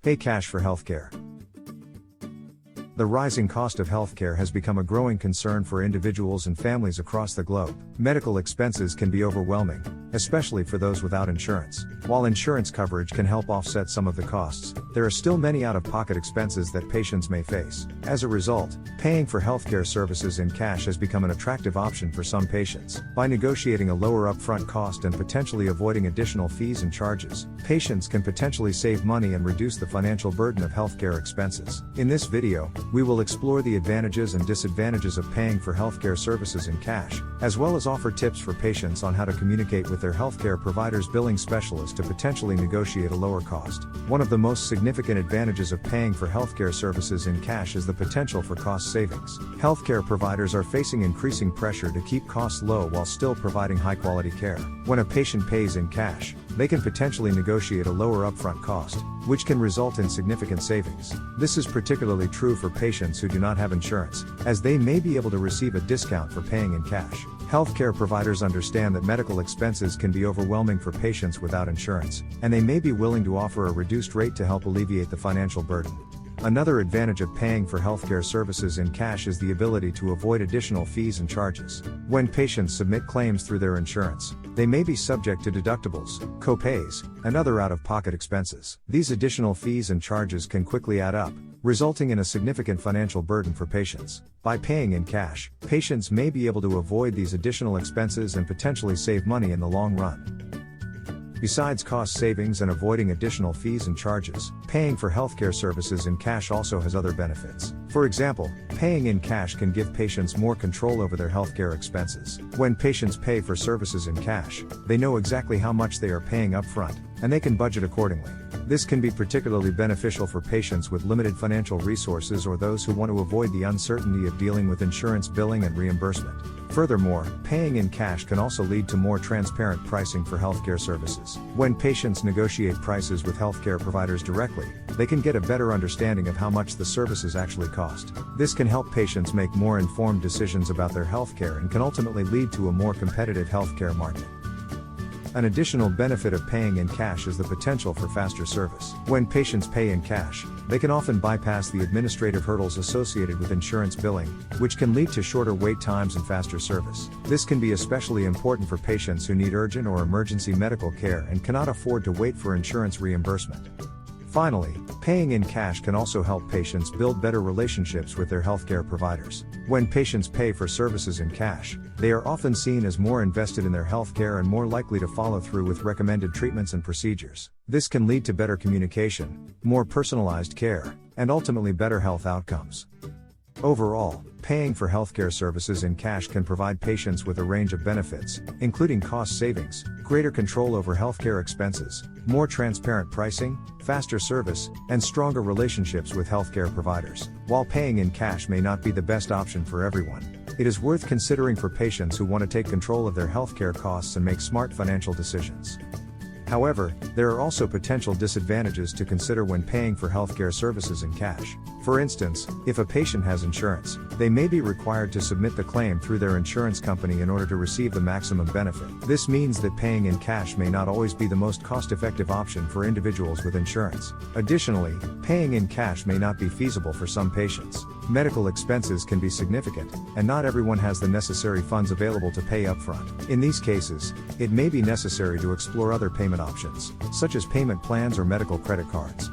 Pay cash for healthcare. The rising cost of healthcare has become a growing concern for individuals and families across the globe. Medical expenses can be overwhelming, especially for those without insurance. While insurance coverage can help offset some of the costs, there are still many out-of-pocket expenses that patients may face. As a result, paying for healthcare services in cash has become an attractive option for some patients. By negotiating a lower upfront cost and potentially avoiding additional fees and charges, patients can potentially save money and reduce the financial burden of healthcare expenses. In this video, we will explore the advantages and disadvantages of paying for healthcare services in cash, as well as offer tips for patients on how to communicate with their healthcare provider's billing specialist to potentially negotiate a lower cost. One of the most significant advantages of paying for healthcare services in cash is the potential for cost savings. Healthcare providers are facing increasing pressure to keep costs low while still providing high-quality care. When a patient pays in cash, they can potentially negotiate a lower upfront cost, which can result in significant savings. This is particularly true for patients who do not have insurance, as they may be able to receive a discount for paying in cash. Healthcare providers understand that medical expenses can be overwhelming for patients without insurance, and they may be willing to offer a reduced rate to help alleviate the financial burden. Another advantage of paying for healthcare services in cash is the ability to avoid additional fees and charges. When patients submit claims through their insurance, they may be subject to deductibles, co-pays, and other out-of-pocket expenses. These additional fees and charges can quickly add up, resulting in a significant financial burden for patients. By paying in cash, patients may be able to avoid these additional expenses and potentially save money in the long run. Besides cost savings and avoiding additional fees and charges, paying for healthcare services in cash also has other benefits. For example, paying in cash can give patients more control over their healthcare expenses. When patients pay for services in cash, they know exactly how much they are paying upfront, and they can budget accordingly. This can be particularly beneficial for patients with limited financial resources or those who want to avoid the uncertainty of dealing with insurance billing and reimbursement. Furthermore, paying in cash can also lead to more transparent pricing for healthcare services. When patients negotiate prices with healthcare providers directly, they can get a better understanding of how much the services actually cost. This can help patients make more informed decisions about their healthcare and can ultimately lead to a more competitive healthcare market. An additional benefit of paying in cash is the potential for faster service. When patients pay in cash, they can often bypass the administrative hurdles associated with insurance billing, which can lead to shorter wait times and faster service. This can be especially important for patients who need urgent or emergency medical care and cannot afford to wait for insurance reimbursement. Finally, paying in cash can also help patients build better relationships with their healthcare providers. When patients pay for services in cash, they are often seen as more invested in their healthcare and more likely to follow through with recommended treatments and procedures. This can lead to better communication, more personalized care, and ultimately better health outcomes. Overall, paying for healthcare services in cash can provide patients with a range of benefits, including cost savings, greater control over healthcare expenses, more transparent pricing, faster service, and stronger relationships with healthcare providers. While paying in cash may not be the best option for everyone, it is worth considering for patients who want to take control of their healthcare costs and make smart financial decisions. However, there are also potential disadvantages to consider when paying for healthcare services in cash. For instance, if a patient has insurance, they may be required to submit the claim through their insurance company in order to receive the maximum benefit. This means that paying in cash may not always be the most cost-effective option for individuals with insurance. Additionally, paying in cash may not be feasible for some patients. Medical expenses can be significant, and not everyone has the necessary funds available to pay upfront. In these cases, it may be necessary to explore other payment options, such as payment plans or medical credit cards.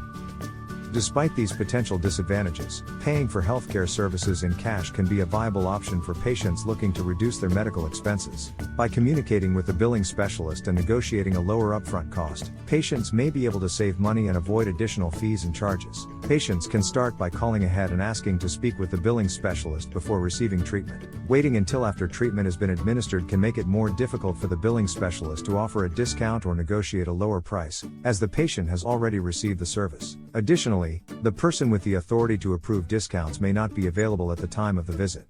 Despite these potential disadvantages, paying for healthcare services in cash can be a viable option for patients looking to reduce their medical expenses. By communicating with the billing specialist and negotiating a lower upfront cost, patients may be able to save money and avoid additional fees and charges. Patients can start by calling ahead and asking to speak with the billing specialist before receiving treatment. Waiting until after treatment has been administered can make it more difficult for the billing specialist to offer a discount or negotiate a lower price, as the patient has already received the service. Additionally, the person with the authority to approve discounts may not be available at the time of the visit.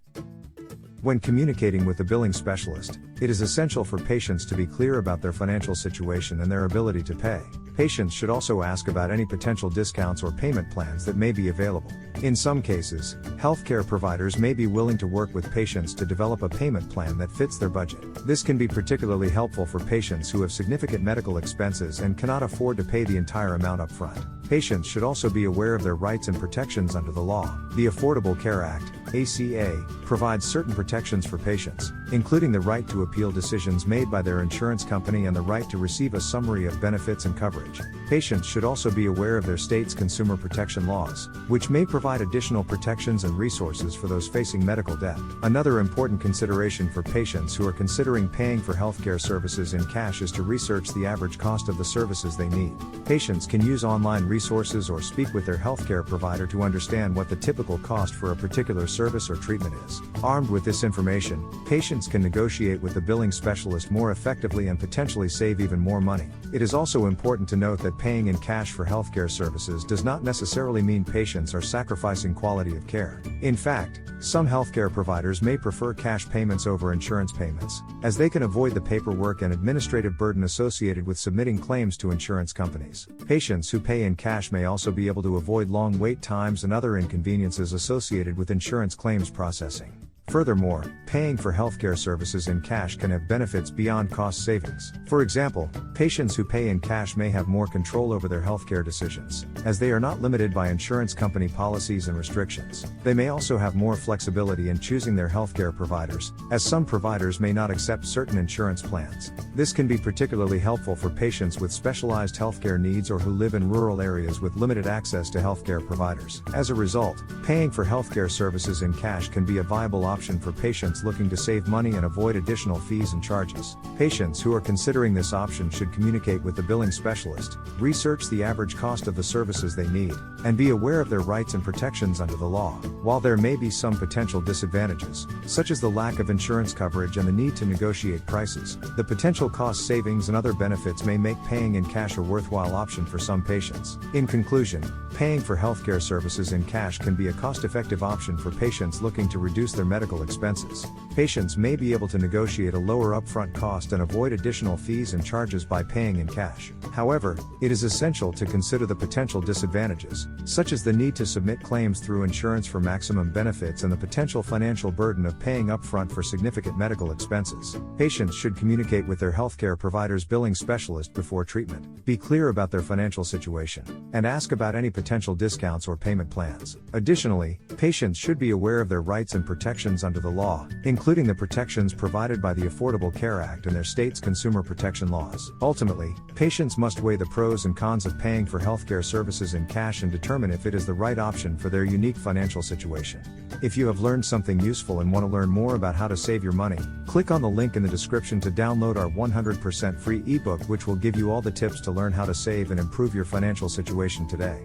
When communicating with the billing specialist, it is essential for patients to be clear about their financial situation and their ability to pay. Patients should also ask about any potential discounts or payment plans that may be available. In some cases, healthcare providers may be willing to work with patients to develop a payment plan that fits their budget. This can be particularly helpful for patients who have significant medical expenses and cannot afford to pay the entire amount up front. Patients should also be aware of their rights and protections under the law. The Affordable Care Act, ACA, provides certain protections for patients, including the right to appeal decisions made by their insurance company and the right to receive a summary of benefits and coverage. Patients should also be aware of their state's consumer protection laws, which may provide additional protections and resources for those facing medical debt. Another important consideration for patients who are considering paying for healthcare services in cash is to research the average cost of the services they need. Patients can use online resources or speak with their healthcare provider to understand what the typical cost for a particular service or treatment is. Armed with this information, patients can negotiate with the billing specialist more effectively and potentially save even more money. It is also important to note that paying in cash for healthcare services does not necessarily mean patients are sacrificing quality of care. In fact, some healthcare providers may prefer cash payments over insurance payments, as they can avoid the paperwork and administrative burden associated with submitting claims to insurance companies. Patients who pay in cash may also be able to avoid long wait times and other inconveniences associated with insurance claims processing. Furthermore, paying for healthcare services in cash can have benefits beyond cost savings. For example, patients who pay in cash may have more control over their healthcare decisions, as they are not limited by insurance company policies and restrictions. They may also have more flexibility in choosing their healthcare providers, as some providers may not accept certain insurance plans. This can be particularly helpful for patients with specialized healthcare needs or who live in rural areas with limited access to healthcare providers. As a result, paying for healthcare services in cash can be a viable option for patients looking to save money and avoid additional fees and charges. Patients who are considering this option should communicate with the billing specialist, research the average cost of the services they need, and be aware of their rights and protections under the law. While there may be some potential disadvantages, such as the lack of insurance coverage and the need to negotiate prices, the potential cost savings and other benefits may make paying in cash a worthwhile option for some patients. In conclusion, paying for healthcare services in cash can be a cost-effective option for patients looking to reduce their medical expenses. Patients may be able to negotiate a lower upfront cost and avoid additional fees and charges by paying in cash. However, it is essential to consider the potential disadvantages, such as the need to submit claims through insurance for maximum benefits and the potential financial burden of paying upfront for significant medical expenses. Patients should communicate with their healthcare provider's billing specialist before treatment, be clear about their financial situation, and ask about any potential discounts or payment plans. Additionally, patients should be aware of their rights and protections under the law, including the protections provided by the Affordable Care Act and their state's consumer protection laws. Ultimately, patients must weigh the pros and cons of paying for healthcare services in cash and determine if it is the right option for their unique financial situation. If you have learned something useful and want to learn more about how to save your money, click on the link in the description to download our 100% free ebook, which will give you all the tips to learn how to save and improve your financial situation today.